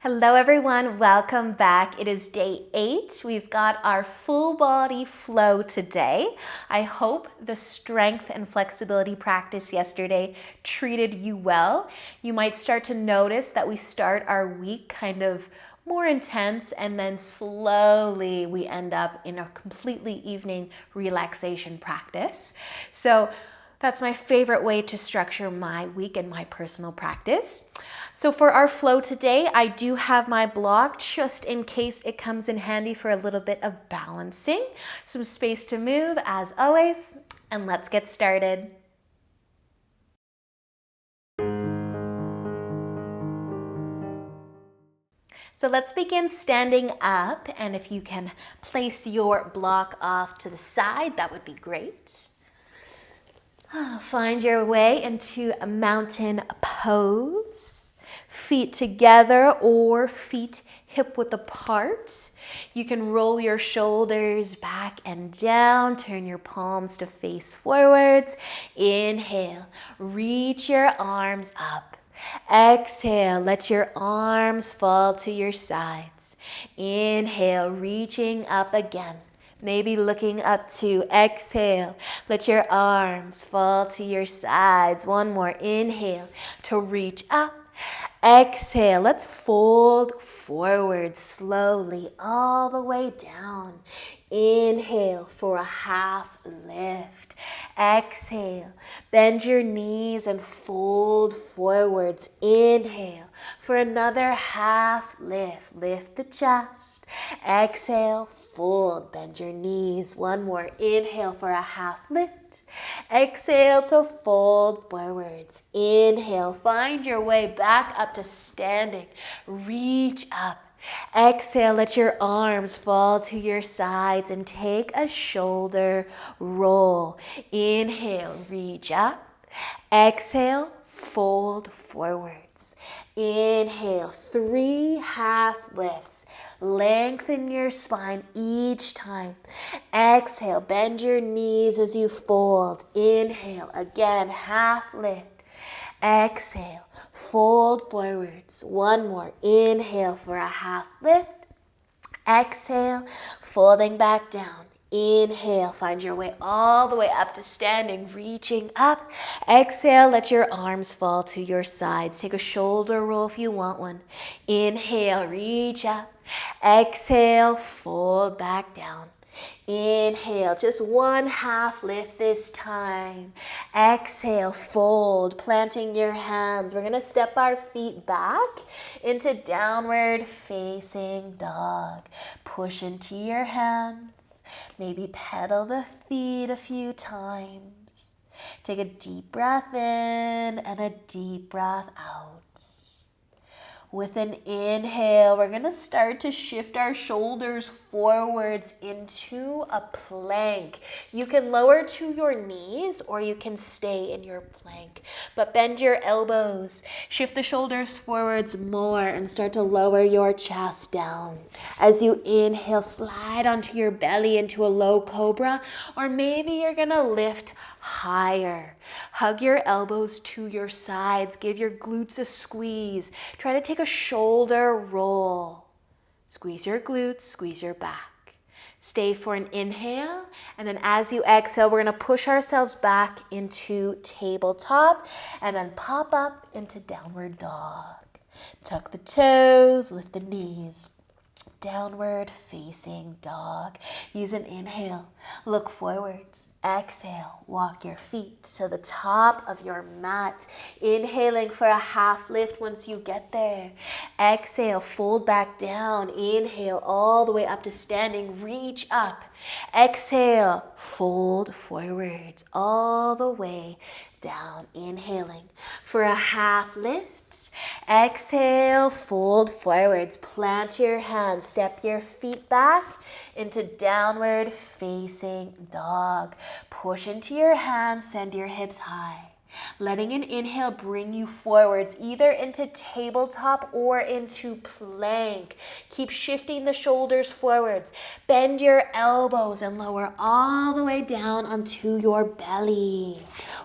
Hello everyone, welcome back. It is day 8. We've got our full body flow today. I hope the strength and flexibility practice yesterday treated you well. You might start to notice that we start our week kind of more intense and then slowly we end up in a completely evening relaxation practice. So that's my favorite way to structure my week and my personal practice. So for our flow today, I do have my block just in case it comes in handy for a little bit of balancing. Some space to move as always, and let's get started. So let's begin standing up, and if you can place your block off to the side, that would be great. Find your way into a mountain pose. Feet together or feet hip-width apart. You can roll your shoulders back and down. Turn your palms to face forwards. Inhale. Reach your arms up. Exhale. Let your arms fall to your sides. Inhale. Reaching up again. Maybe looking up to exhale. Let your arms fall to your sides. One more. Inhale to reach up. Exhale. Let's fold forward slowly all the way down. Inhale for a half lift. Exhale. Bend your knees and fold forwards. Inhale for another half lift. Lift the chest. Exhale. Fold. Bend your knees. One more. Inhale for a half lift. Exhale to fold forwards. Inhale. Find your way back up to standing. Reach up. Exhale, let your arms fall to your sides and take a shoulder roll. Inhale, reach up. Exhale, fold forwards. Inhale, 3 half lifts. Lengthen your spine each time. Exhale, bend your knees as you fold. Inhale, again, half lift. Exhale, fold forwards. One more. Inhale for a half lift. Exhale, folding back down. Inhale, find your way all the way up to standing, reaching up. Exhale, let your arms fall to your sides. Take a shoulder roll if you want one. Inhale, reach up. Exhale, fold back down. Inhale, just one half lift this time. Exhale, fold, planting your hands. We're going to step our feet back into downward facing dog. Push into your hands. Maybe pedal the feet a few times. Take a deep breath in and a deep breath out. With an inhale, we're going to start to shift our shoulders forwards into a plank. You can lower to your knees or you can stay in your plank. But bend your elbows, shift the shoulders forwards more and start to lower your chest down. As you inhale, slide onto your belly into a low cobra, or maybe you're going to lift higher. Hug your elbows to your sides. Give your glutes a squeeze. Try to take a shoulder roll. Squeeze your glutes, squeeze your back. Stay for an inhale, and then as you exhale, we're going to push ourselves back into tabletop and then pop up into downward dog. Tuck the toes, lift the knees. Downward facing dog. Use an inhale. Look forwards. Exhale. Walk your feet to the top of your mat. Inhaling for a half lift once you get there. Exhale. Fold back down. Inhale all the way up to standing. Reach up. Exhale. Fold forwards all the way down. Inhaling for a half lift. Exhale, fold forwards, plant your hands, step your feet back into downward facing dog. Push into your hands, send your hips high. Letting an inhale bring you forwards, either into tabletop or into plank. Keep shifting the shoulders forwards. Bend your elbows and lower all the way down onto your belly.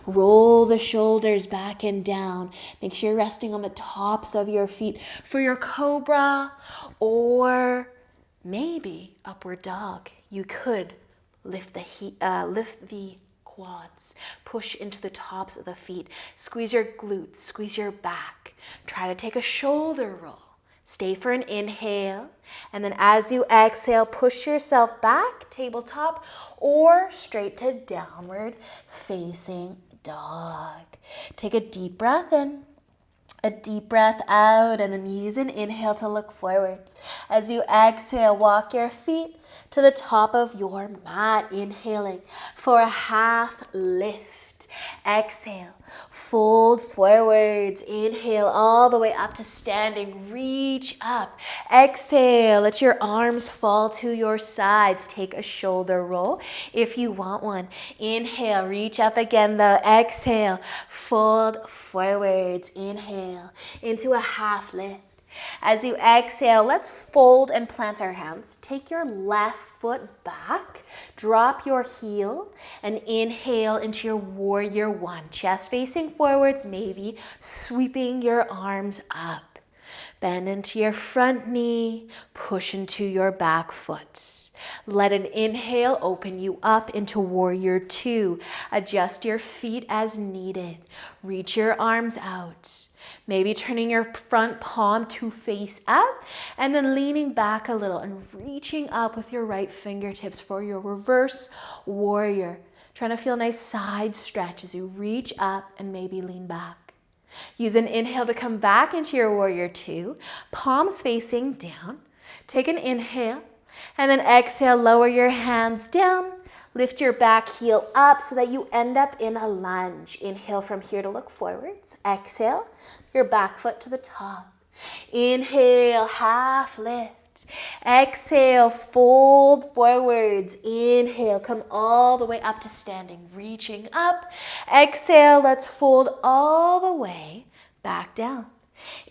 Roll the shoulders back and down. Make sure you're resting on the tops of your feet for your cobra, or maybe upward dog. You could lift the quads, push into the tops of the feet, squeeze your glutes, squeeze your back. Try to take a shoulder roll. Stay for an inhale, and then as you exhale, push yourself back, tabletop, or straight to downward facing dog. Take a deep breath in, a deep breath out, and then use an inhale to look forwards. As you exhale, walk your feet to the top of your mat, inhaling for a half lift. Exhale, fold forwards, inhale all the way up to standing, reach up. Exhale, let your arms fall to your sides. Take a shoulder roll if you want one. Inhale, reach up again though. Exhale, fold forwards, inhale into a half lift. As you exhale, let's fold and plant our hands. Take your left foot back, drop your heel, and inhale into your warrior one. Chest facing forwards, maybe sweeping your arms up. Bend into your front knee, push into your back foot. Let an inhale open you up into warrior two. Adjust your feet as needed. Reach your arms out. Maybe turning your front palm to face up and then leaning back a little and reaching up with your right fingertips for your reverse warrior. Trying to feel a nice side stretch as you reach up and maybe lean back. Use an inhale to come back into your warrior two, palms facing down. Take an inhale and then exhale, lower your hands down. Lift your back heel up so that you end up in a lunge. Inhale from here to look forwards. Exhale, your back foot to the top. Inhale, half lift. Exhale, fold forwards. Inhale, come all the way up to standing, reaching up. Exhale, let's fold all the way back down.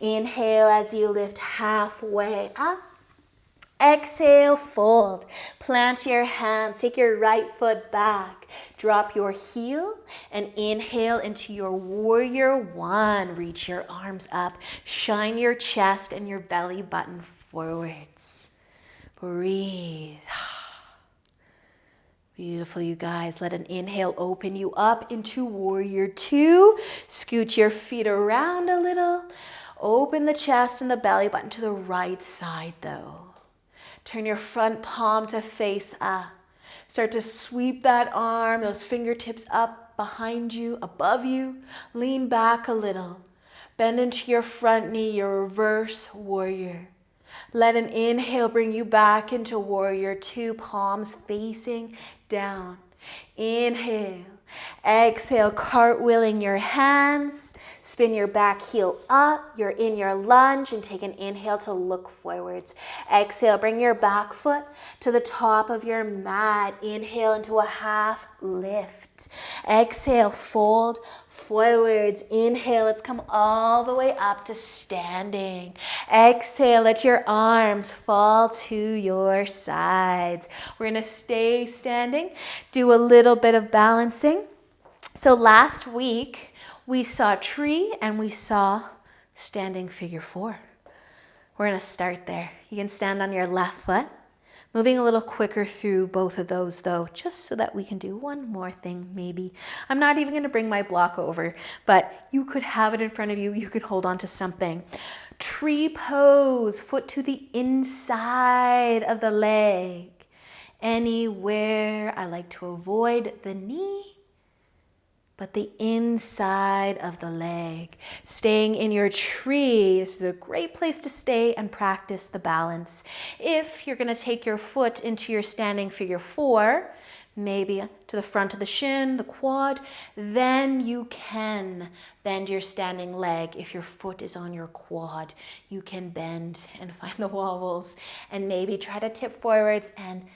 Inhale as you lift halfway up. Exhale, fold. Plant your hands. Take your right foot back. Drop your heel and inhale into your warrior one. Reach your arms up. Shine your chest and your belly button forwards. Breathe. Beautiful, you guys. Let an inhale open you up into warrior two. Scoot your feet around a little. Open the chest and the belly button to the right side though. Turn your front palm to face up. Start to sweep that arm, those fingertips up behind you, above you. Lean back a little. Bend into your front knee, your reverse warrior. Let an inhale bring you back into warrior two, palms facing down. Inhale. Exhale, cartwheeling your hands. Spin your back heel up. You're in your lunge and take an inhale to look forwards. Exhale, bring your back foot to the top of your mat. Inhale into a half lift. Exhale, fold forwards. Inhale, let's come all the way up to standing. Exhale, let your arms fall to your sides. We're going to stay standing, do a little bit of balancing. So last week, we saw tree and we saw standing figure four. We're going to start there. You can stand on your left foot. Moving a little quicker through both of those though, just so that we can do one more thing maybe. I'm not even going to bring my block over, but you could have it in front of you. You could hold on to something. Tree pose, foot to the inside of the leg. Anywhere. I like to avoid the knee, but the inside of the leg. Staying in your tree, this is a great place to stay and practice the balance. If you're gonna take your foot into your standing figure four, maybe to the front of the shin, the quad, then you can bend your standing leg. If your foot is on your quad, you can bend and find the wobbles and maybe try to tip forwards and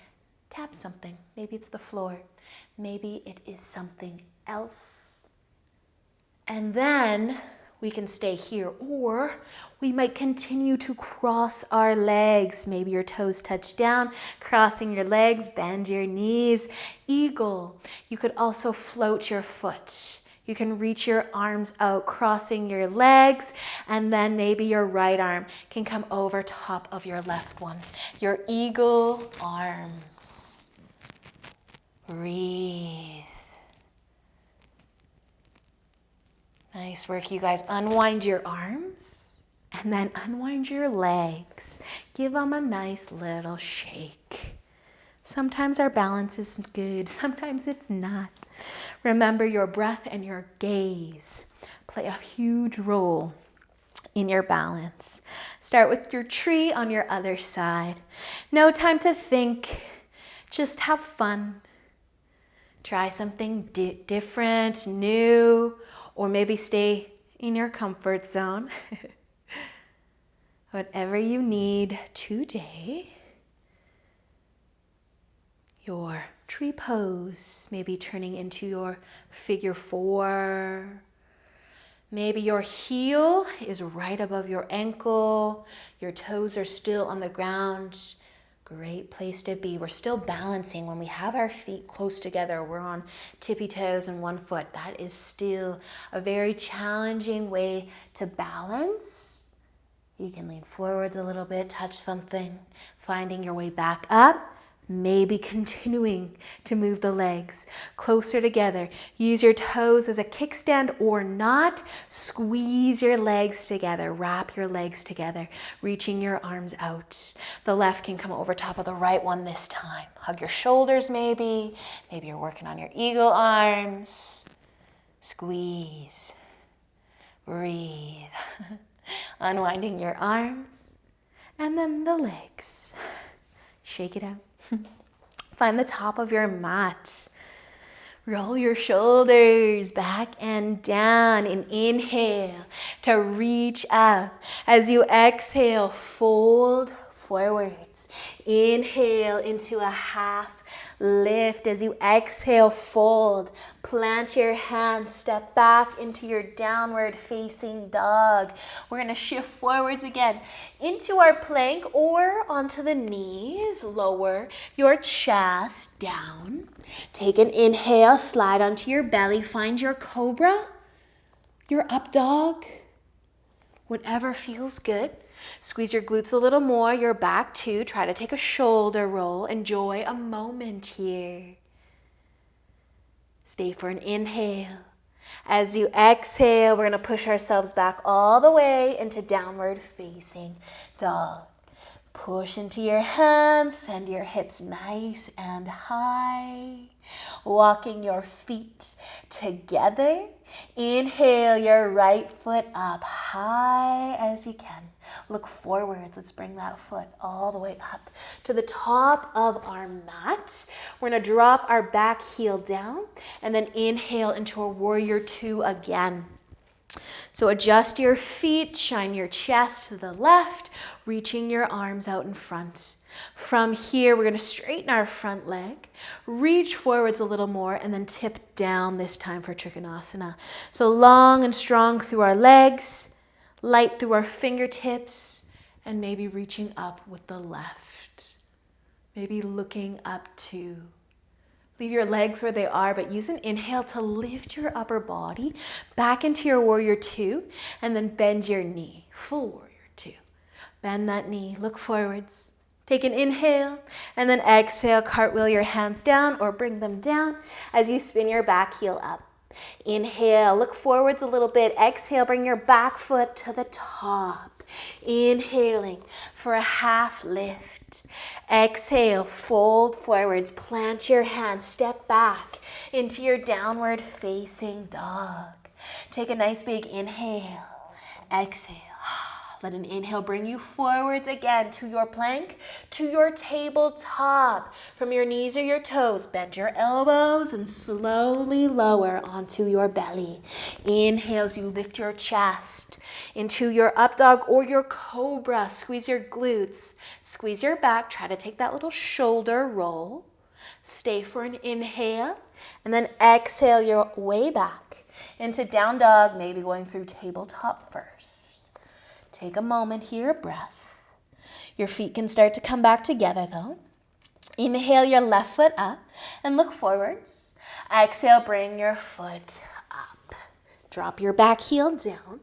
tap something. Maybe it's the floor. Maybe it is something else. And then we can stay here, or we might continue to cross our legs. Maybe your toes touch down, crossing your legs, bend your knees. Eagle. You could also float your foot. You can reach your arms out, crossing your legs, and then maybe your right arm can come over top of your left one. Your eagle arms. Breathe. Nice work, you guys. Unwind your arms and then unwind your legs. Give them a nice little shake. Sometimes our balance is good, sometimes it's not. Remember, your breath and your gaze play a huge role in your balance. Start with your tree on your other side. No time to think, just have fun. Try something different, new, or maybe stay in your comfort zone. Whatever you need today. Your tree pose, maybe turning into your figure 4. Maybe your heel is right above your ankle. Your toes are still on the ground. Great place to be. We're still balancing when we have our feet close together. We're on tippy toes and one foot. That is still a very challenging way to balance. You can lean forwards a little bit, touch something, finding your way back up. Maybe continuing to move the legs closer together. Use your toes as a kickstand or not. Squeeze your legs together. Wrap your legs together, reaching your arms out. The left can come over top of the right one this time. Hug your shoulders maybe. Maybe you're working on your eagle arms. Squeeze. Breathe. Unwinding your arms. And then the legs. Shake it out. Find the top of your mat. Roll your shoulders back and down and inhale to reach up. As you exhale, fold forwards. Inhale into a half lift. As you exhale, fold. Plant your hands, step back into your downward facing dog. We're going to shift forwards again into our plank or onto the knees. Lower your chest down. Take an inhale, slide onto your belly. Find your cobra, your up dog, whatever feels good. Squeeze your glutes a little more, your back too. Try to take a shoulder roll. Enjoy a moment here. Stay for an inhale. As you exhale, we're going to push ourselves back all the way into downward facing dog. Push into your hands, send your hips nice and high. Walking your feet together. Inhale your right foot up high as you can. Look forward. Let's bring that foot all the way up to the top of our mat. We're going to drop our back heel down and then inhale into a warrior 2 again. So adjust your feet, shine your chest to the left, reaching your arms out in front. From here, we're going to straighten our front leg, reach forwards a little more, and then tip down this time for Trikonasana. So long and strong through our legs, light through our fingertips, and maybe reaching up with the left. Maybe looking up too. Leave your legs where they are, but use an inhale to lift your upper body back into your warrior 2, and then bend your knee. Full warrior 2. Bend that knee, look forwards. Take an inhale, and then exhale, cartwheel your hands down or bring them down as you spin your back heel up. Inhale, look forwards a little bit. Exhale, bring your back foot to the top. Inhaling for a half lift. Exhale, fold forwards, plant your hands, step back into your downward facing dog. Take a nice big inhale. Exhale. Let an inhale bring you forwards again to your plank, to your tabletop. From your knees or your toes, bend your elbows and slowly lower onto your belly. Inhale as you lift your chest into your up dog or your cobra. Squeeze your glutes, squeeze your back. Try to take that little shoulder roll. Stay for an inhale, and then exhale your way back into down dog, maybe going through tabletop first. Take a moment here, breath. Your feet can start to come back together though. Inhale your left foot up and look forwards. Exhale, bring your foot up. Drop your back heel down.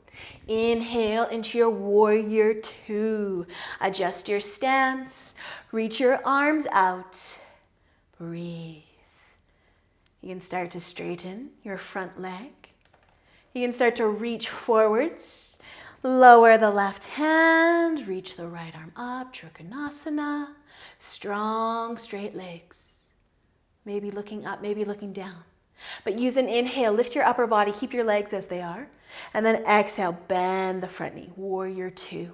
Inhale into your warrior two. Adjust your stance. Reach your arms out. Breathe. You can start to straighten your front leg. You can start to reach forwards. Lower the left hand. Reach the right arm up. Trikonasana. Strong, straight legs. Maybe looking up, maybe looking down. But use an inhale, lift your upper body, keep your legs as they are. And then exhale, bend the front knee, warrior two.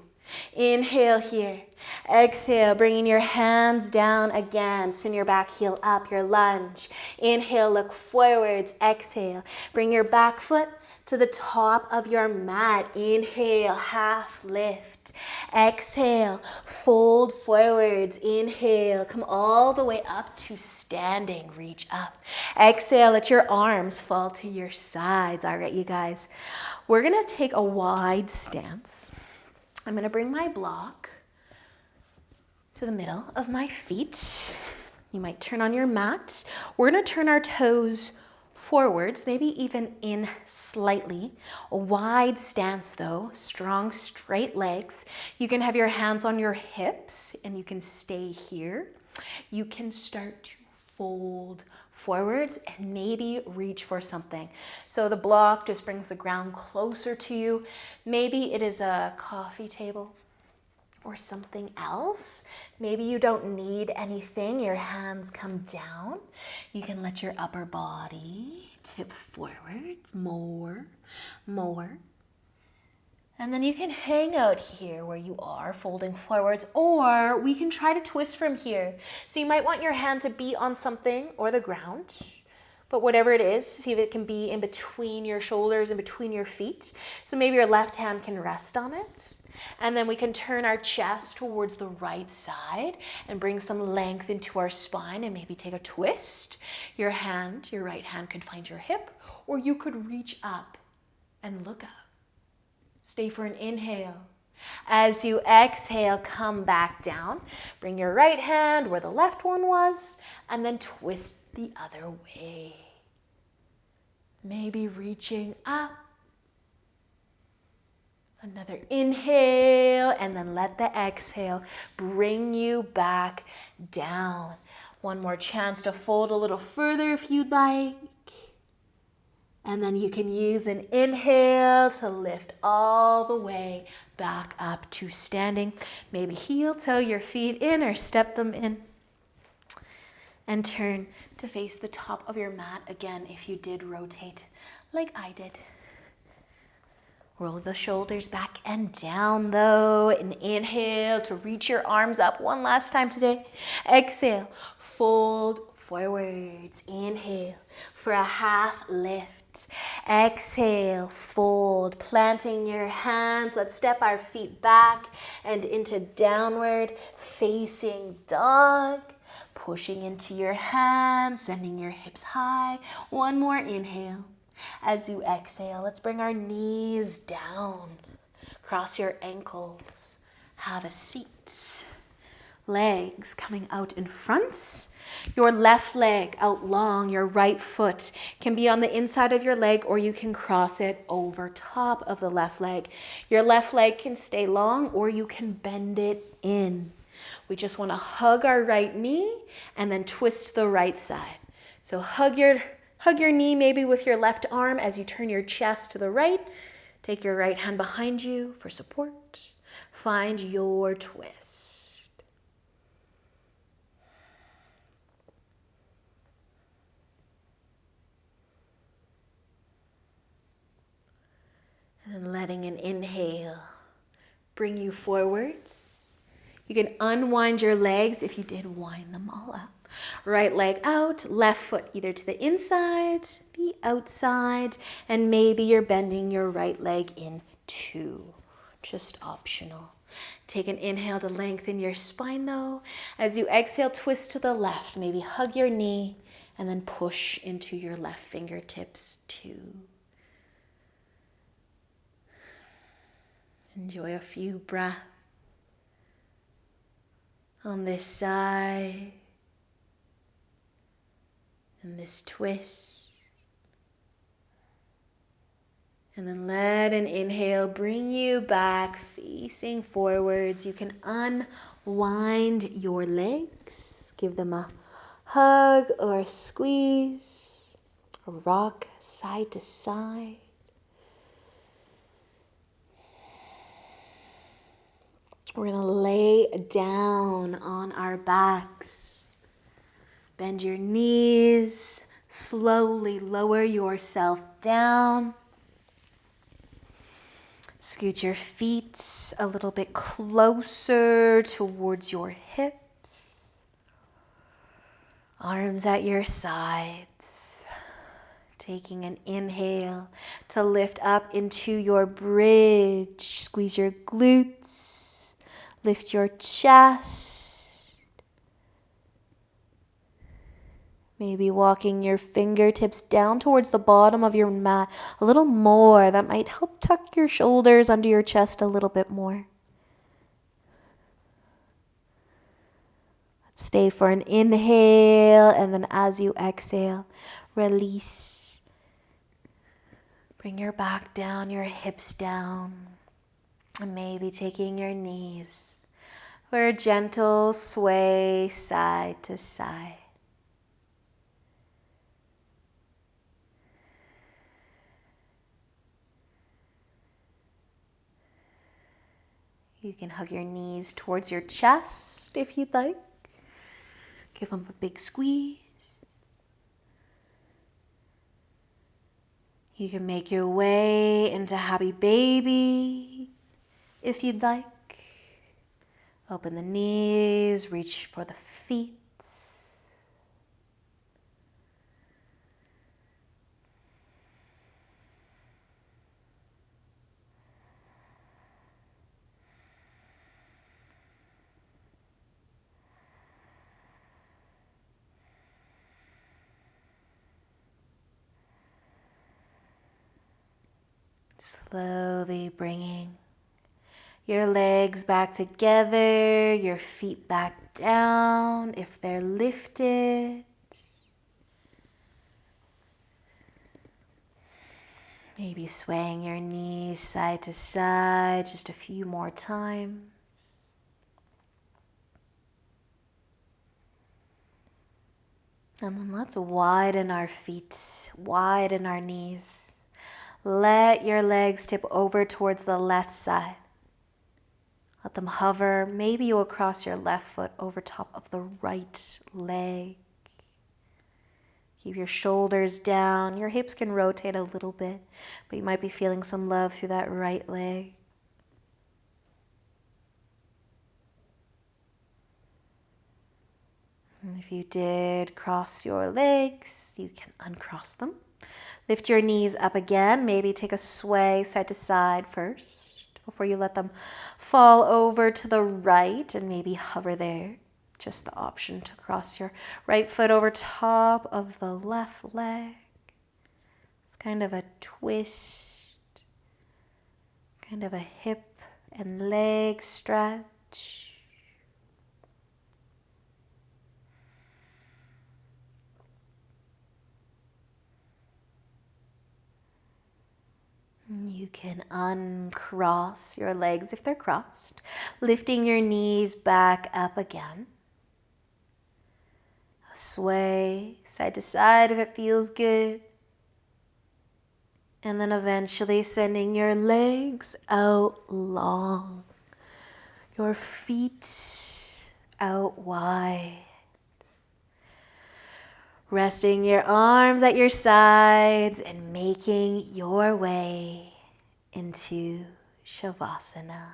Inhale here. Exhale, bringing your hands down again. Send your back heel up, your lunge. Inhale, look forwards. Exhale, bring your back foot to the top of your mat. Inhale, half lift. Exhale, fold forwards. Inhale, come all the way up to standing. Reach up. Exhale, let your arms fall to your sides. All right, you guys. We're going to take a wide stance. I'm going to bring my block to the middle of my feet. You might turn on your mat. We're going to turn our toes forwards, maybe even in slightly. A wide stance though, strong straight legs. You can have your hands on your hips and you can stay here. You can start to fold forwards and maybe reach for something. So the block just brings the ground closer to you. Maybe it is a coffee table or something else. Maybe you don't need anything. Your hands come down. You can let your upper body tip forwards more. And then you can hang out here where you are, folding forwards, or we can try to twist from here. So you might want your hand to be on something or the ground, but whatever it is, see if it can be in between your shoulders, in between your feet. So maybe your left hand can rest on it. And then we can turn our chest towards the right side and bring some length into our spine and maybe take a twist. Your right hand could find your hip, or you could reach up and look up. Stay for an inhale. As you exhale, come back down. Bring your right hand where the left one was, and then twist the other way. Maybe reaching up. Another inhale, and then let the exhale bring you back down. One more chance to fold a little further if you'd like. And then you can use an inhale to lift all the way back up to standing. Maybe heel toe your feet in or step them in. And turn to face the top of your mat again if you did rotate like I did. Roll the shoulders back and down though. And inhale to reach your arms up one last time today. Exhale, fold forwards. Inhale for a half lift. Exhale, fold, planting your hands. Let's step our feet back and into downward facing dog. Pushing into your hands, sending your hips high. One more inhale. As you exhale, let's bring our knees down. Cross your ankles. Have a seat. Legs coming out in front. Your left leg out long, your right foot can be on the inside of your leg, or you can cross it over top of the left leg. Your left leg can stay long, or you can bend it in. We just want to hug our right knee and then twist the right side. So hug your knee maybe with your left arm as you turn your chest to the right. Take your right hand behind you for support. Find your twist. And letting an inhale bring you forwards. You can unwind your legs if you did wind them all up. Right leg out, left foot either to the inside, the outside, and maybe you're bending your right leg in two. Just optional. Take an inhale to lengthen your spine though. As you exhale, twist to the left. Maybe hug your knee and then push into your left fingertips too. Enjoy a few breaths on this side and this twist. And then let an inhale bring you back, facing forwards. You can unwind your legs. Give them a hug or a squeeze. A rock side to side. We're going to lay down on our backs. Bend your knees. Slowly lower yourself down. Scoot your feet a little bit closer towards your hips. Arms at your sides. Taking an inhale to lift up into your bridge. Squeeze your glutes. Lift your chest. Maybe walking your fingertips down towards the bottom of your mat a little more. That might help tuck your shoulders under your chest a little bit more. Let's stay for an inhale, and then as you exhale, release. Bring your back down, your hips down, and maybe taking your knees for a gentle sway side to side. You can hug your knees towards your chest if you'd like. Give them a big squeeze. You can make your way into happy baby if you'd like. Open the knees, reach for the feet. Slowly bringing your legs back together, your feet back down if they're lifted. Maybe swaying your knees side to side just a few more times. And then let's widen our feet, widen our knees. Let your legs tip over towards the left side. Let them hover. Maybe you'll cross your left foot over top of the right leg. Keep your shoulders down. Your hips can rotate a little bit, but you might be feeling some love through that right leg. And if you did cross your legs, you can uncross them. Lift your knees up again. Maybe take a sway side to side first before you let them fall over to the right and maybe hover there. Just the option to cross your right foot over top of the left leg. It's kind of a twist, kind of a hip and leg stretch. You can uncross your legs if they're crossed, lifting your knees back up again. Sway side to side if it feels good. And then eventually sending your legs out long, your feet out wide. Resting your arms at your sides and making your way into Shavasana.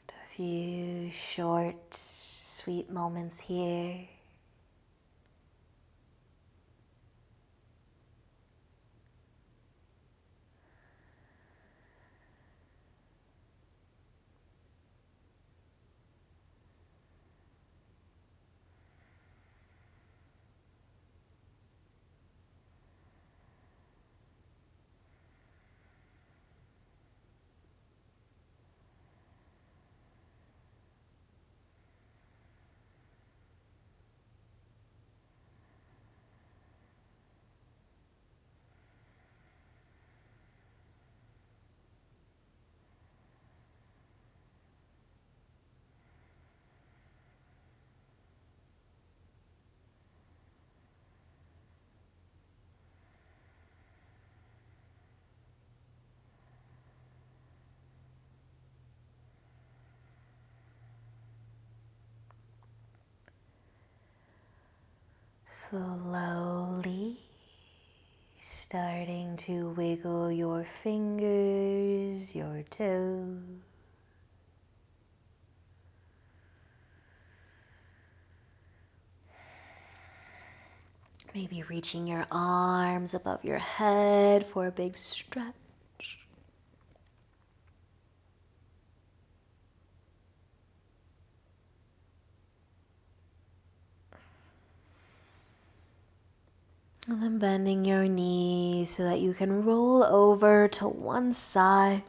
A few short, sweet moments here. Slowly starting to wiggle your fingers, your toes. Maybe reaching your arms above your head for a big stretch. And then bending your knees so that you can roll over to one side.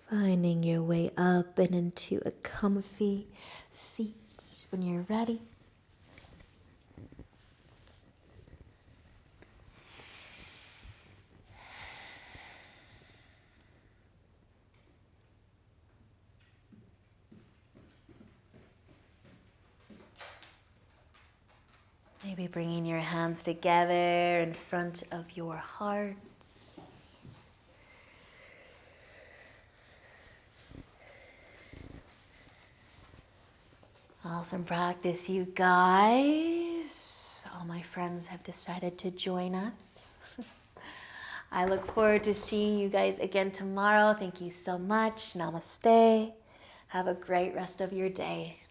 Finding your way up and into a comfy seat when you're ready. Maybe bringing your hands together in front of your heart. Awesome practice, you guys. All my friends have decided to join us. I look forward to seeing you guys again tomorrow. Thank you so much. Namaste. Have a great rest of your day.